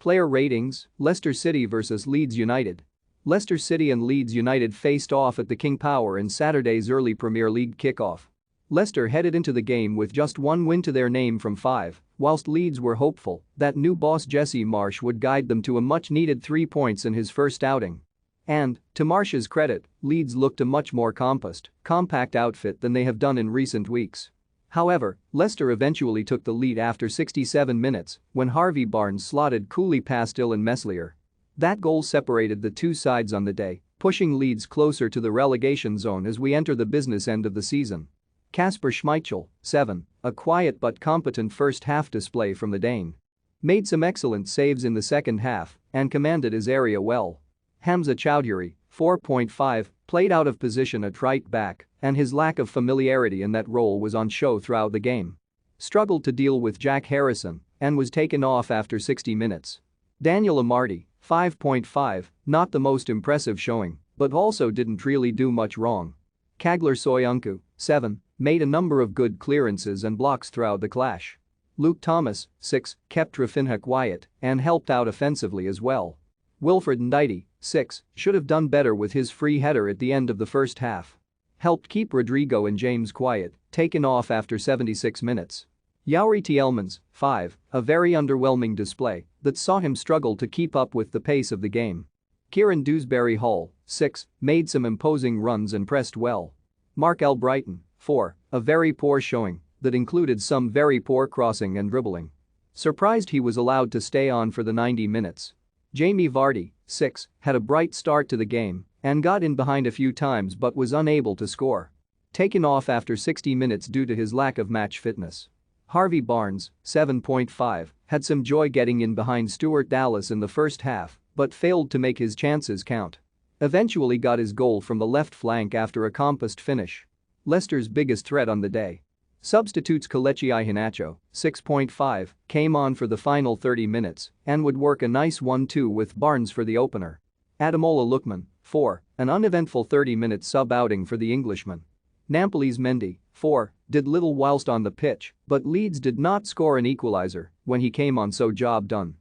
Player ratings: Leicester City vs Leeds United. Leicester City and Leeds United faced off at the King Power in Saturday's early Premier League kickoff. Leicester headed into the game with just one win to their name from 5, whilst Leeds were hopeful that new boss Jesse Marsch would guide them to a much-needed 3 points in his first outing. And, to Marsch's credit, Leeds looked a much more compact outfit than they have done in recent weeks. However, Leicester eventually took the lead after 67 minutes when Harvey Barnes slotted coolly past Ilan Meslier. That goal separated the two sides on the day, pushing Leeds closer to the relegation zone as we enter the business end of the season. Kasper Schmeichel, 7, a quiet but competent first-half display from the Dane. Made some excellent saves in the second half and commanded his area well. Hamza Chowdhury, 4.5, played out of position at right back, and his lack of familiarity in that role was on show throughout the game. Struggled to deal with Jack Harrison and was taken off after 60 minutes. Daniel Amartey, 5.5, not the most impressive showing, but also didn't really do much wrong. Kagler Soyuncu, 7, made a number of good clearances and blocks throughout the clash. Luke Thomas, 6, kept Rafinha quiet and helped out offensively as well. Wilfred Ndidi, 6, should have done better with his free header at the end of the first half. Helped keep Rodrigo and James quiet, taken off after 76 minutes. Youri Tielemans, 5, a very underwhelming display that saw him struggle to keep up with the pace of the game. Kieran Dewsbury-Hall, 6, made some imposing runs and pressed well. Mark Albrighton, 4, a very poor showing that included some very poor crossing and dribbling. Surprised he was allowed to stay on for the 90 minutes. Jamie Vardy, 6, had a bright start to the game and got in behind a few times but was unable to score. Taken off after 60 minutes due to his lack of match fitness. Harvey Barnes, 7.5, had some joy getting in behind Stuart Dallas in the first half but failed to make his chances count. Eventually got his goal from the left flank after a compassed finish. Leicester's biggest threat on the day. Substitutes Kelechi Iheanacho, 6.5, came on for the final 30 minutes and would work a nice 1-2 with Barnes for the opener. Ademola Lookman, 4, an uneventful 30-minute sub outing for the Englishman. Nampalys Mendy, 4, did little whilst on the pitch, but Leeds did not score an equaliser when he came on, so job done.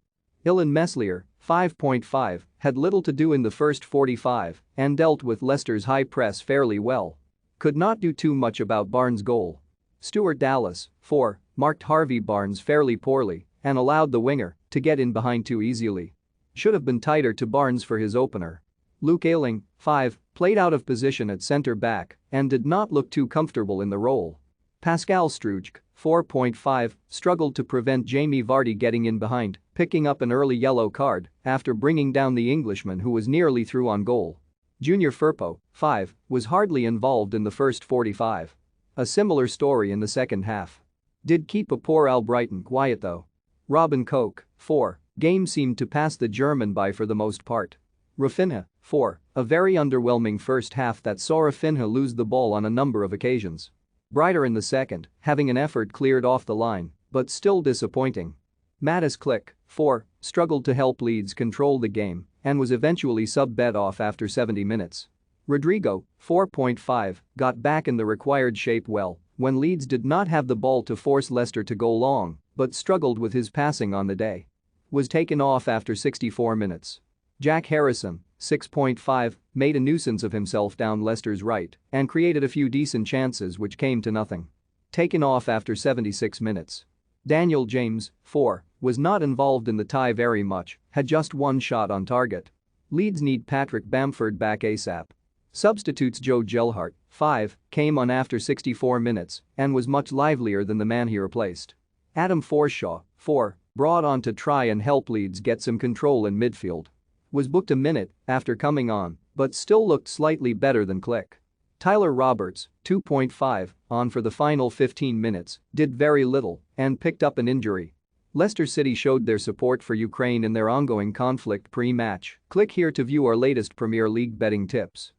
Ilan Meslier, 5.5, had little to do in the first 45 and dealt with Leicester's high press fairly well. Could not do too much about Barnes' goal. Stuart Dallas, 4, marked Harvey Barnes fairly poorly and allowed the winger to get in behind too easily. Should have been tighter to Barnes for his opener. Luke Ayling, 5, played out of position at centre-back and did not look too comfortable in the role. Pascal Struijk, 4.5, struggled to prevent Jamie Vardy getting in behind, picking up an early yellow card after bringing down the Englishman who was nearly through on goal. Junior Firpo, 5, was hardly involved in the first 45. A similar story in the second half. Did keep a poor Albrighton quiet though. Robin Koch, 4, game seemed to pass the German by for the most part. Rafinha, 4, a very underwhelming first half that saw Rafinha lose the ball on a number of occasions. Brighter in the second, having an effort cleared off the line, but still disappointing. Mattis Klich, 4, struggled to help Leeds control the game and was eventually subbed off after 70 minutes. Rodrigo, 4.5, got back in the required shape well when Leeds did not have the ball to force Leicester to go long but struggled with his passing on the day. Was taken off after 64 minutes. Jack Harrison, 6.5, made a nuisance of himself down Leicester's right and created a few decent chances which came to nothing. Taken off after 76 minutes. Daniel James, 4, was not involved in the tie very much, had just one shot on target. Leeds need Patrick Bamford back ASAP. Substitutes Joe Gelhardt, 5, came on after 64 minutes and was much livelier than the man he replaced. Adam Forshaw, 4, brought on to try and help Leeds get some control in midfield. Was booked a minute after coming on, but still looked slightly better than Klich. Tyler Roberts, 2.5, on for the final 15 minutes, did very little and picked up an injury. Leicester City showed their support for Ukraine in their ongoing conflict pre-match. Click here to view our latest Premier League betting tips.